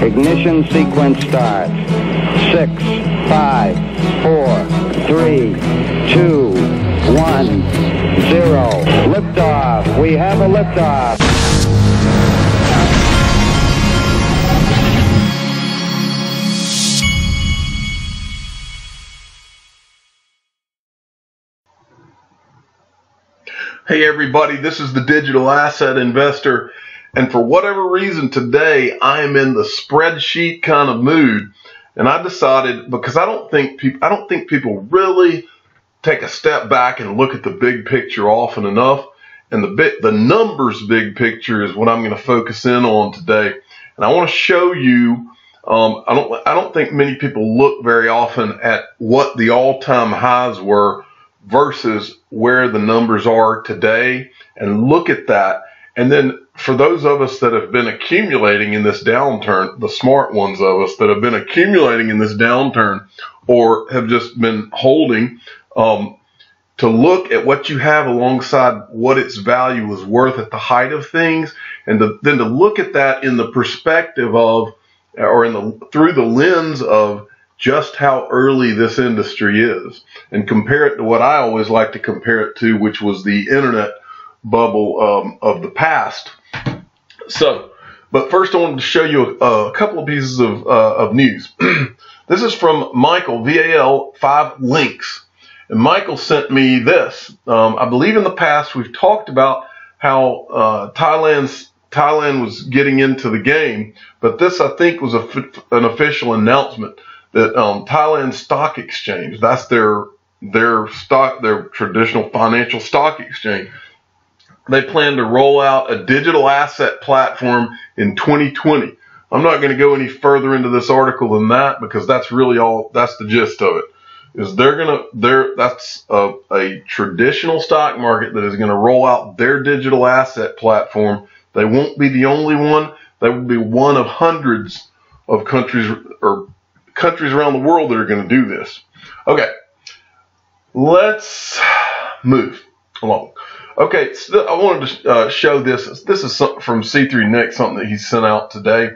Ignition sequence start. 6, 5, 4, 3, 2, 1, 0. Liftoff. We have a liftoff. Hey everybody, this is the Digital Asset Investor, and for whatever reason today I am in the spreadsheet kind of mood, and I decided, because I don't think people really take a step back and look at the big picture often enough, and the numbers big picture is what I'm going to focus in on today. And I want to show you, I don't think many people look very often at what the all-time highs were versus where the numbers are today, and look at that. And then for those of us that have been accumulating in this downturn, the smart ones of us that have been accumulating in this downturn or have just been holding, to look at what you have alongside what its value was worth at the height of things, and then to look at that in the perspective of, or through the lens of, just how early this industry is, and compare it to what I always like to compare it to, which was the internet bubble of the past. So, but first I wanted to show you a couple of pieces of news. This is from Michael, VAL 5 links. And Michael sent me this. I believe in the past we've talked about how Thailand was getting into the game, but this I think was an official announcement that Thailand Stock Exchange, that's their traditional financial stock exchange, they plan to roll out a digital asset platform in 2020. I'm not going to go any further into this article than that, because that's really that's the gist of it. Is that's a traditional stock market that is going to roll out their digital asset platform. They won't be the only one. They will be one of hundreds of countries around the world that are going to do this. Okay, let's move along. Okay, so I wanted to show this. This is something from C3 Nick, something that he sent out today.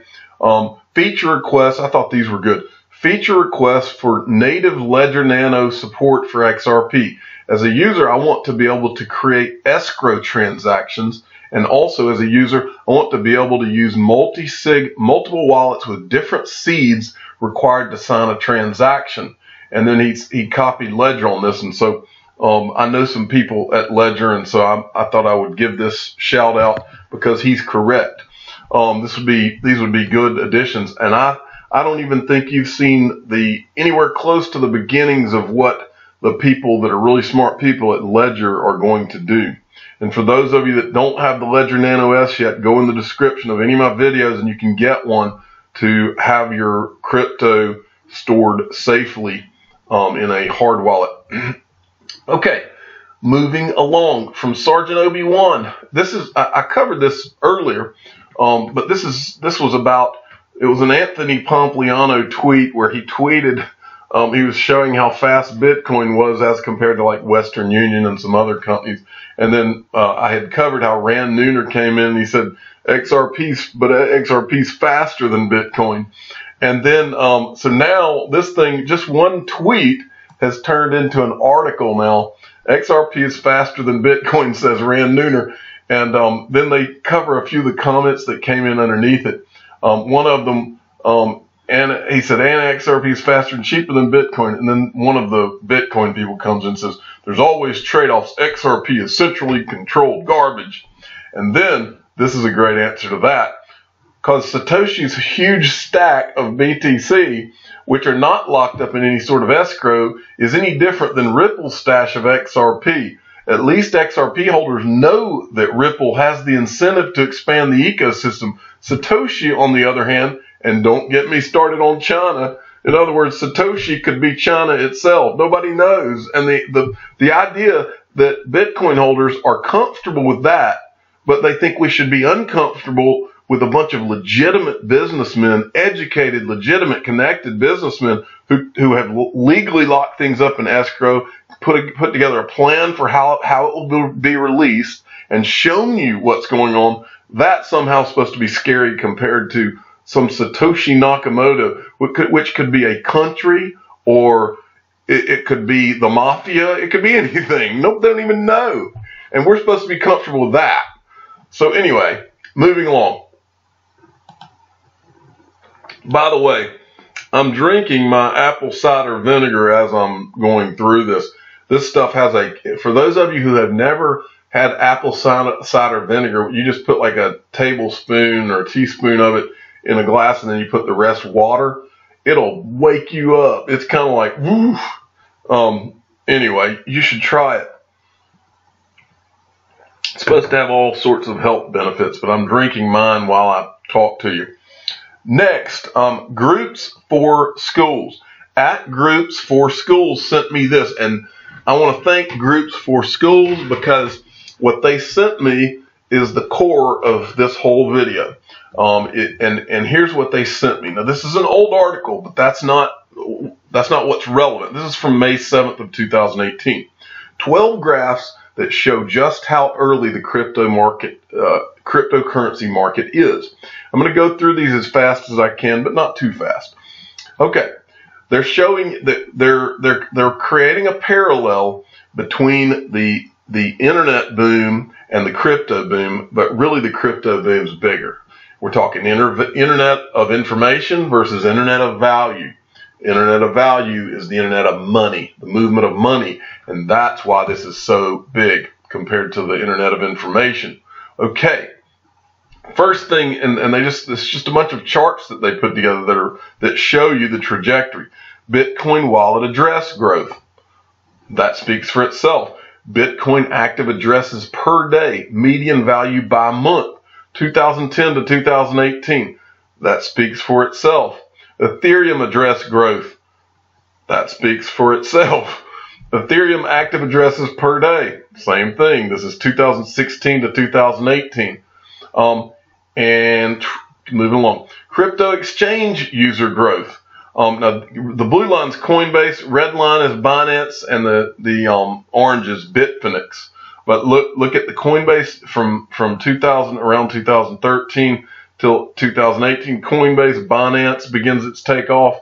Feature requests. I thought these were good. Feature requests for native Ledger Nano support for XRP. As a user, I want to be able to create escrow transactions. And also as a user, I want to be able to use multiple wallets with different seeds required to sign a transaction. And then he copied Ledger on this. And so I know some people at Ledger, and so I thought I would give this shout out because he's correct. These would be good additions. And I don't even think you've seen anywhere close to the beginnings of what the people that are really smart people at Ledger are going to do. And for those of you that don't have the Ledger Nano S yet, go in the description of any of my videos and you can get one to have your crypto stored safely in a hard wallet. Okay, moving along from Sergeant Obi-Wan. I covered this earlier, but this was about, it was an Anthony Pompliano tweet where he tweeted, he was showing how fast Bitcoin was as compared to like Western Union and some other companies. And then I had covered how Rand Nooner came in and he said XRP's faster than Bitcoin. And then so now this thing, just one tweet has turned into an article now. XRP is faster than Bitcoin, says Rand Nooner. And then they cover a few of the comments that came in underneath it. One of them, and he said, and XRP is faster and cheaper than Bitcoin. And then one of the Bitcoin people comes in and says, there's always trade-offs. XRP is centrally controlled garbage. And then, this is a great answer to that, because Satoshi's huge stack of BTC, which are not locked up in any sort of escrow, is any different than Ripple's stash of XRP. At least XRP holders know that Ripple has the incentive to expand the ecosystem. Satoshi, on the other hand, and don't get me started on China. In other words, Satoshi could be China itself. Nobody knows. And the idea that Bitcoin holders are comfortable with that, but they think we should be uncomfortable with a bunch of legitimate businessmen, educated, legitimate, connected businessmen who have legally locked things up in escrow, put together a plan for how it will be released, and shown you what's going on. That's somehow supposed to be scary compared to some Satoshi Nakamoto, which could be a country, or it could be the mafia. It could be anything. Nope, they don't even know. And we're supposed to be comfortable with that. So anyway, moving along. By the way, I'm drinking my apple cider vinegar as I'm going through this. This stuff has for those of you who have never had apple cider vinegar, you just put like a tablespoon or a teaspoon of it in a glass, and then you put the rest water. It'll wake you up. It's kind of like, woo. Anyway, you should try it. It's supposed to have all sorts of health benefits, but I'm drinking mine while I talk to you. Next, Groups for Schools. At Groups for Schools sent me this, and I want to thank Groups for Schools because what they sent me is the core of this whole video. And here's what they sent me. Now, this is an old article, but that's not what's relevant. This is from May 7th of 2018. 12 graphs that show just how early the cryptocurrency market is. I'm going to go through these as fast as I can, but not too fast. Okay, they're showing that they're creating a parallel between the internet boom and the crypto boom, but really the crypto boom's bigger. We're talking internet of information versus internet of value. Internet of value is the internet of money, the movement of money, and that's why this is so big compared to the internet of information. Okay, first thing, and it's just a bunch of charts that they put together that show you the trajectory. Bitcoin wallet address growth. That speaks for itself. Bitcoin active addresses per day, median value by month, 2010 to 2018. That speaks for itself. Ethereum address growth. That speaks for itself. Ethereum active addresses per day. Same thing. This is 2016 to 2018. And moving along. Crypto exchange user growth. Now the blue line's Coinbase, red line is Binance, and the orange is Bitfinex. But look at the Coinbase from around 2013 till 2018. Coinbase, Binance begins its takeoff.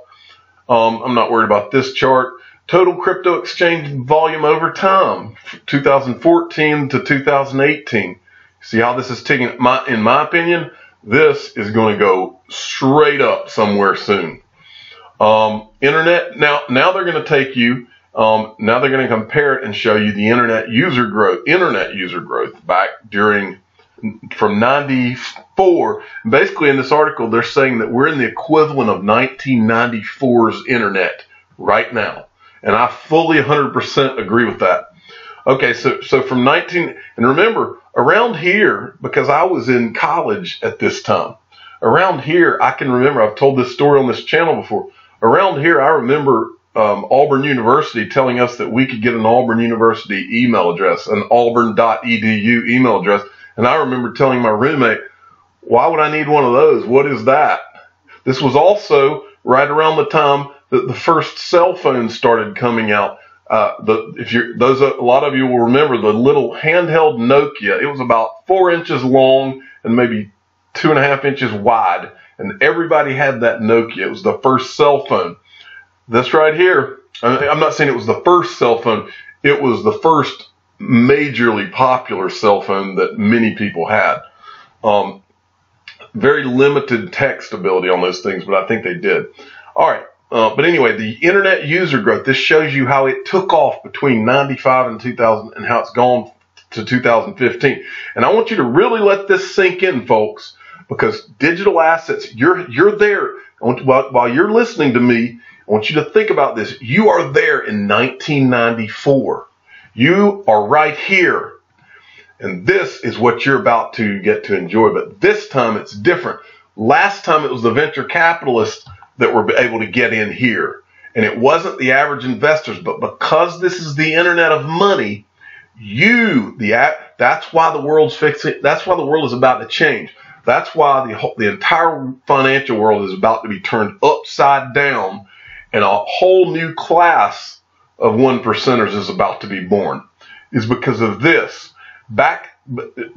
I'm not worried about this chart. Total crypto exchange volume over time, 2014 to 2018. See how this is ticking? In my opinion, this is going to go straight up somewhere soon. Internet, now they're going to take you, now they're going to compare it and show you the internet user growth back from 94. Basically in this article, they're saying that we're in the equivalent of 1994's internet right now. And I fully 100% agree with that. Okay, so from and remember, around here, because I was in college at this time, around here, I can remember, I've told this story on this channel before. Around here, I remember Auburn University telling us that we could get an Auburn University email address, an auburn.edu email address. And I remember telling my roommate, why would I need one of those? What is that? This was also right around the time that the first cell phones started coming out. A lot of you will remember the little handheld Nokia. It was about 4 inches long and maybe 2.5 inches wide. And everybody had that Nokia. It was the first cell phone. This right here, I'm not saying it was the first cell phone. It was the first majorly popular cell phone that many people had. Very limited text ability on those things, but I think they did. All right. But anyway, the internet user growth, this shows you how it took off between 95 and 2000 and how it's gone to 2015. And I want you to really let this sink in, folks, because digital assets, you're there. While you're listening to me, I want you to think about this. You are there in 1994. You are right here. And this is what you're about to get to enjoy. But this time it's different. Last time it was the venture capitalists that were able to get in here. And it wasn't the average investors. But because this is the internet of money, that's why the world's fixing. That's why the world is about to change. That's why the entire financial world is about to be turned upside down, and a whole new class of 1%ers is about to be born. Is because of this. Back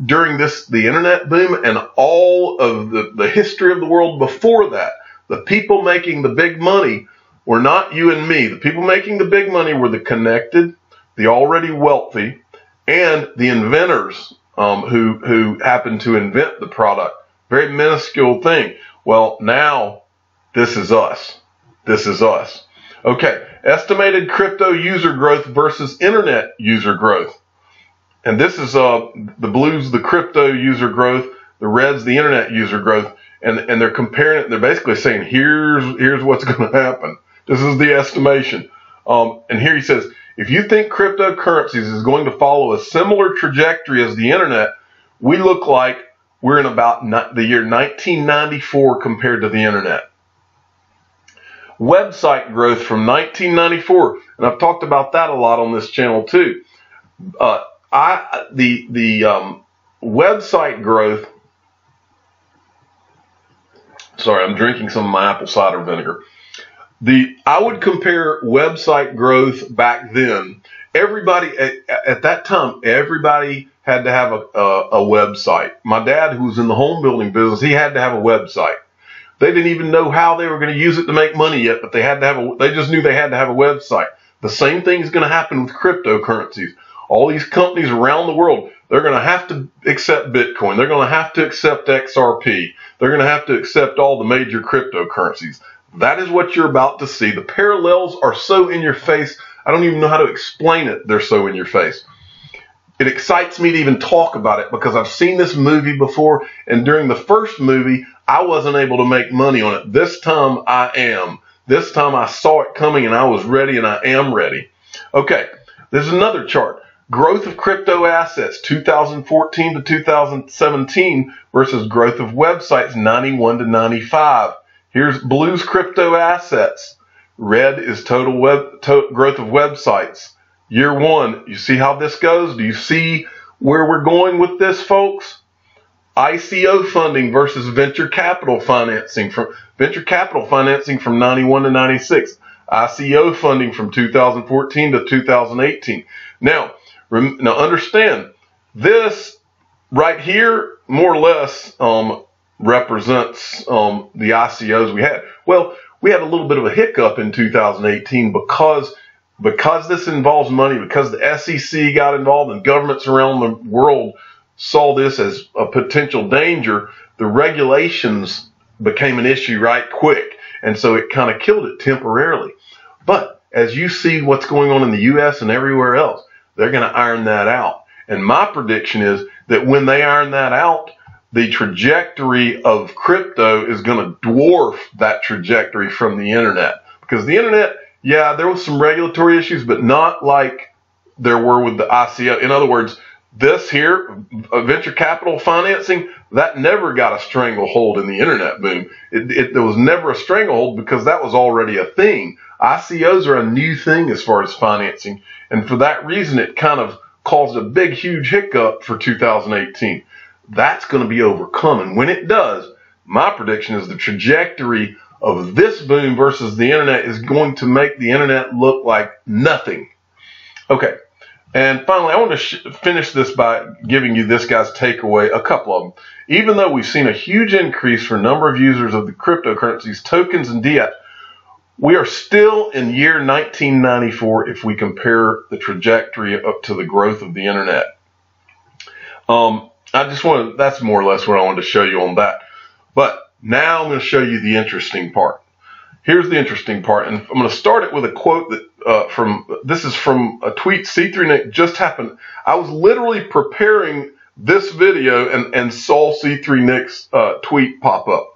during the internet boom and all of the history of the world before that, the people making the big money were not you and me. The people making the big money were the connected, the already wealthy, and the inventors who happened to invent the product. Very minuscule thing. Well, now this is us. This is us. Okay, estimated crypto user growth versus internet user growth. And this is the blues, the crypto user growth, the reds, the internet user growth, and they're comparing it. They're basically saying, here's what's going to happen. This is the estimation. And here he says, if you think cryptocurrencies is going to follow a similar trajectory as the internet, we look like we're in about the year 1994 compared to the internet. Website growth from 1994, and I've talked about that a lot on this channel too. Website growth. Sorry, I'm drinking some of my apple cider vinegar. I would compare website growth back then. Everybody at that time, everybody had to have a website. My dad, who was in the home building business, he had to have a website. They didn't even know how they were going to use it to make money yet, but they had to have they just knew they had to have a website. The same thing is going to happen with cryptocurrencies. All these companies around the world, they're going to have to accept Bitcoin. They're going to have to accept XRP. They're going to have to accept all the major cryptocurrencies. That is what you're about to see. The parallels are so in your face, I don't even know how to explain it. They're so in your face. It excites me to even talk about it because I've seen this movie before, and during the first movie, I wasn't able to make money on it. This time I am. This time I saw it coming and I was ready, and I am ready. Okay, there's another chart. Growth of crypto assets 2014 to 2017 versus growth of websites 91 to 95. Here's blue's crypto assets. Red is total growth of websites. Year one, you see how this goes? Do you see where we're going with this, folks? ICO funding versus venture capital financing. Venture capital financing from 91 to 96. ICO funding from 2014 to 2018. Now understand, this right here more or less represents the ICOs we had. Well, we had a little bit of a hiccup in 2018 because this involves money, because the SEC got involved and governments around the world saw this as a potential danger. The regulations became an issue right quick, and so it kind of killed it temporarily. But as you see what's going on in the US and everywhere else, they're going to iron that out. And my prediction is that when they iron that out, the trajectory of crypto is going to dwarf that trajectory from the internet. Because the internet, yeah, there was some regulatory issues, but not like there were with the ICO. In other words, this here, venture capital financing, that never got a stranglehold in the internet boom. There was never a stranglehold because that was already a thing. ICOs are a new thing as far as financing. And for that reason, it kind of caused a big, huge hiccup for 2018. That's going to be overcome. And when it does, my prediction is the trajectory of this boom versus the internet is going to make the internet look like nothing. Okay. And finally, I want to finish this by giving you this guy's takeaway, a couple of them. Even though we've seen a huge increase for number of users of the cryptocurrencies, tokens, and fiat, we are still in year 1994 if we compare the trajectory up to the growth of the internet. That's more or less what I wanted to show you on that. But now I'm going to show you the interesting part. Here's the interesting part, and I'm going to start it with a quote that this is from a tweet C3 Nick just happened. I was literally preparing this video and saw C3 Nick's tweet pop up.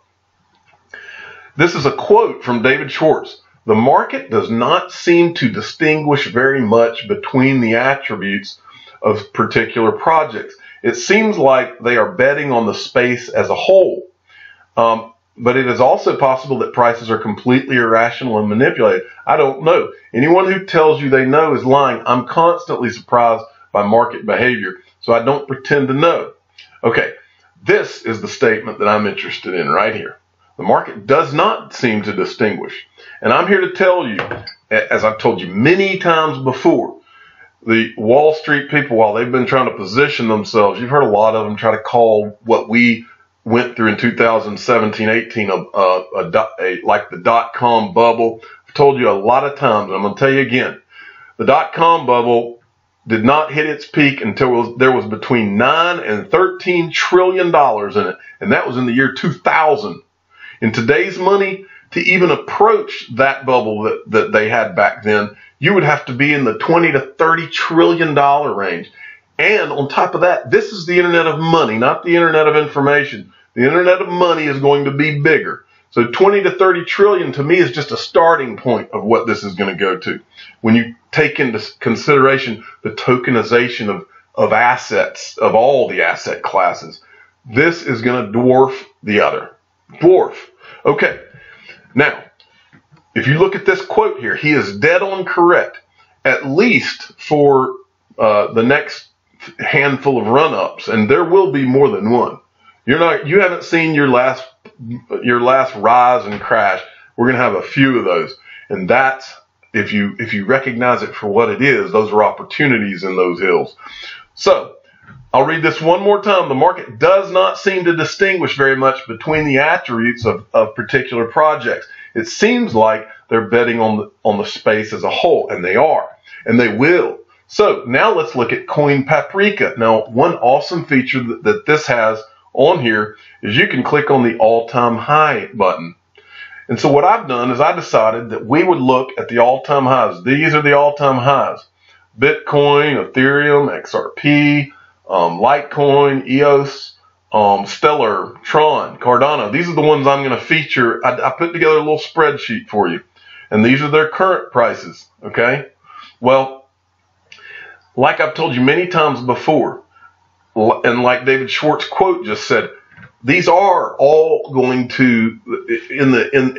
This is a quote from David Schwartz. The market does not seem to distinguish very much between the attributes of particular projects. It seems like they are betting on the space as a whole. But it is also possible that prices are completely irrational and manipulated. I don't know. Anyone who tells you they know is lying. I'm constantly surprised by market behavior, so I don't pretend to know. Okay, this is the statement that I'm interested in right here. The market does not seem to distinguish. And I'm here to tell you, as I've told you many times before, the Wall Street people, while they've been trying to position themselves, you've heard a lot of them try to call what we went through in 2017, 18, like the dot-com bubble. I've told you a lot of times, and I'm going to tell you again, the dot-com bubble did not hit its peak until there was between $9 and $13 trillion in it, and that was in the year 2000. In today's money, to even approach that bubble that they had back then, you would have to be in the $20 to $30 trillion range. And on top of that, this is the internet of money, not the internet of information. The internet of money is going to be bigger. So 20 to 30 trillion to me is just a starting point of what this is going to go to. When you take into consideration the tokenization of assets, of all the asset classes, this is going to dwarf the other. Dwarf. Okay. Now, if you look at this quote here, he is dead on correct, at least for the next handful of run-ups, and there will be more than one. You haven't seen your last rise and crash. We're going to have a few of those, and that's if you recognize it for what it is. Those are opportunities in those hills. So I'll read this one more time. The market does not seem to distinguish very much between the attributes of particular projects. It seems like they're betting on the space as a whole, and they are, and they will. So now let's look at Coin Paprika. Now, one awesome feature that this has on here is you can click on the all-time high button. And so what I've done is I decided that we would look at the all-time highs. These are the all-time highs. Bitcoin, Ethereum, XRP, Litecoin, EOS, Stellar, Tron, Cardano. These are the ones I'm going to feature. I put together a little spreadsheet for you. And these are their current prices, okay? Well, like I've told you many times before, and like David Schwartz quote just said, these are all going to,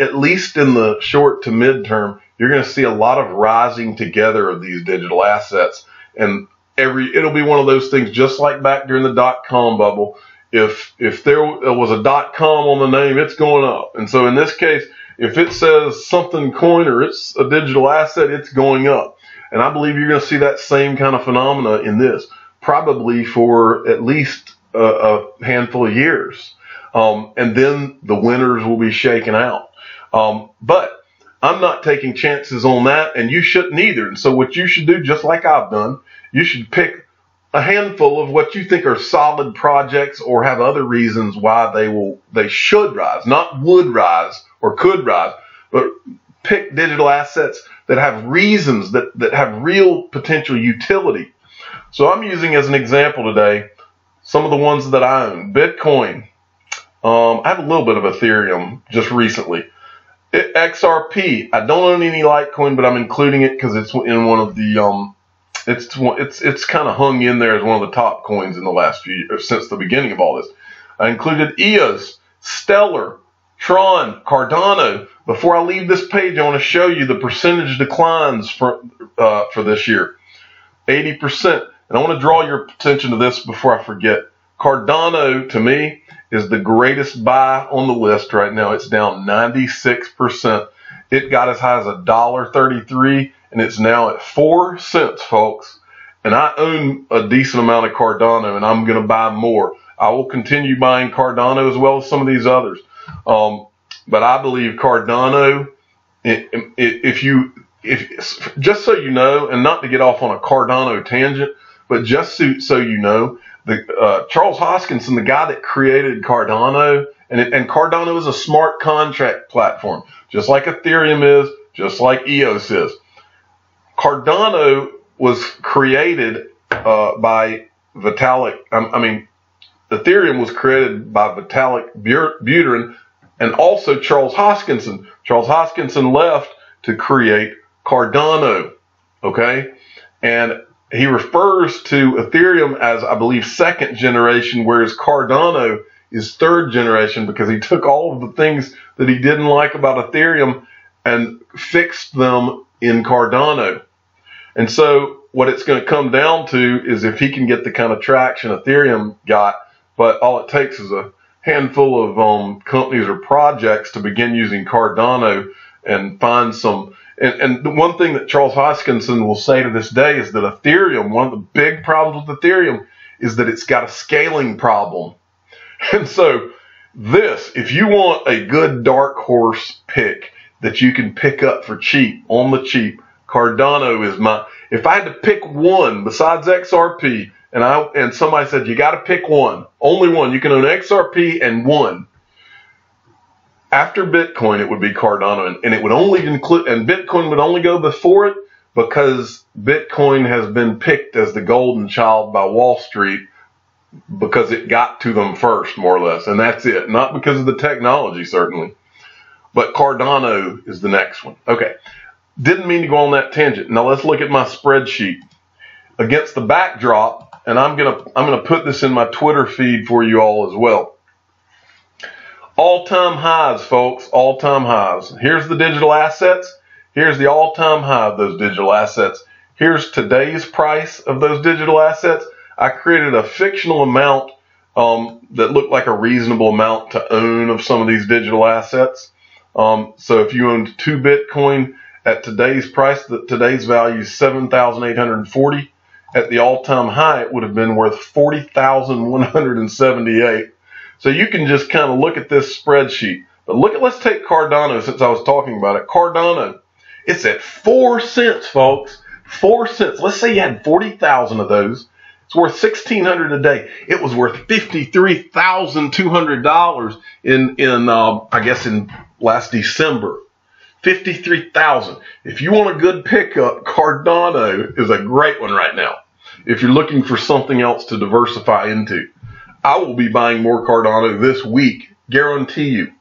at least in the short to midterm, you're going to see a lot of rising together of these digital assets. And it'll be one of those things, just like back during the dot-com bubble. If there was a .com on the name, it's going up. And so in this case, if it says something coin or it's a digital asset, it's going up. And I believe you're going to see that same kind of phenomena in this, probably for at least a handful of years. And then the winners will be shaken out. But I'm not taking chances on that, and you shouldn't either. And so what you should do, just like I've done, you should pick a handful of what you think are solid projects or have other reasons why they should rise, not would rise or could rise, but pick digital assets that have reasons, that have real potential utility. So I'm using as an example today some of the ones that I own. Bitcoin. I have a little bit of Ethereum just recently. XRP. I don't own any Litecoin, but I'm including it because it's in one of the it's kind of hung in there as one of the top coins in the last few years, since the beginning of all this. I included EOS, Stellar, Tron, Cardano. Before I leave this page, I want to show you the percentage declines for this year. 80%. And I want to draw your attention to this before I forget. Cardano, to me, is the greatest buy on the list right now. It's down 96%. It got as high as $1.33, and it's now at 4 cents, folks. And I own a decent amount of Cardano, and I'm going to buy more. I will continue buying Cardano as well as some of these others. But I believe Cardano, just so you know, and not to get off on a Cardano tangent, but just so you know, Charles Hoskinson, the guy that created Cardano, and Cardano is a smart contract platform, just like Ethereum is, just like EOS is. Cardano was created by Vitalik. Ethereum was created by Vitalik Buterin and also Charles Hoskinson. Charles Hoskinson left to create Cardano, okay? And he refers to Ethereum as, I believe, second generation, whereas Cardano is third generation, because he took all of the things that he didn't like about Ethereum and fixed them in Cardano. And so what it's going to come down to is if he can get the kind of traction Ethereum got, but all it takes is a handful of companies or projects to begin using Cardano, and find some. And the one thing that Charles Hoskinson will say to this day is that Ethereum, one of the big problems with Ethereum is that it's got a scaling problem. And so if you want a good dark horse pick that you can pick up for cheap, on the cheap, Cardano is if I had to pick one besides XRP, and somebody said, you got to pick one, only one, you can own XRP and one. After Bitcoin, it would be Cardano, and it would only include, and Bitcoin would only go before it because Bitcoin has been picked as the golden child by Wall Street because it got to them first, more or less, and that's it. Not because of the technology, certainly, but Cardano is the next one. Okay, didn't mean to go on that tangent. Now let's look at my spreadsheet against the backdrop, and I'm gonna put this in my Twitter feed for you all as well. All-time highs, folks, all-time highs. Here's the digital assets. Here's the all-time high of those digital assets. Here's today's price of those digital assets. I created a fictional amount that looked like a reasonable amount to own of some of these digital assets. So if you owned 2 Bitcoin at today's price, today's value is 7,840. At the all-time high, it would have been worth 40,178. So you can just kind of look at this spreadsheet. But let's take Cardano since I was talking about it. Cardano, it's at 4 cents, folks. 4 cents. Let's say you had 40,000 of those. It's worth $1,600 a day. It was worth $53,200 in last December. $53,000. If you want a good pickup, Cardano is a great one right now. If you're looking for something else to diversify into. I will be buying more Cardano this week, guarantee you.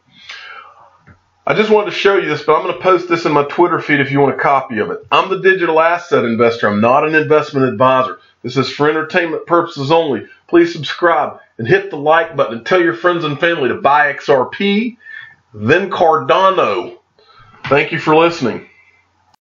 I just wanted to show you this, but I'm going to post this in my Twitter feed if you want a copy of it. I'm the digital asset investor. I'm not an investment advisor. This is for entertainment purposes only. Please subscribe and hit the like button and tell your friends and family to buy XRP, then Cardano. Thank you for listening.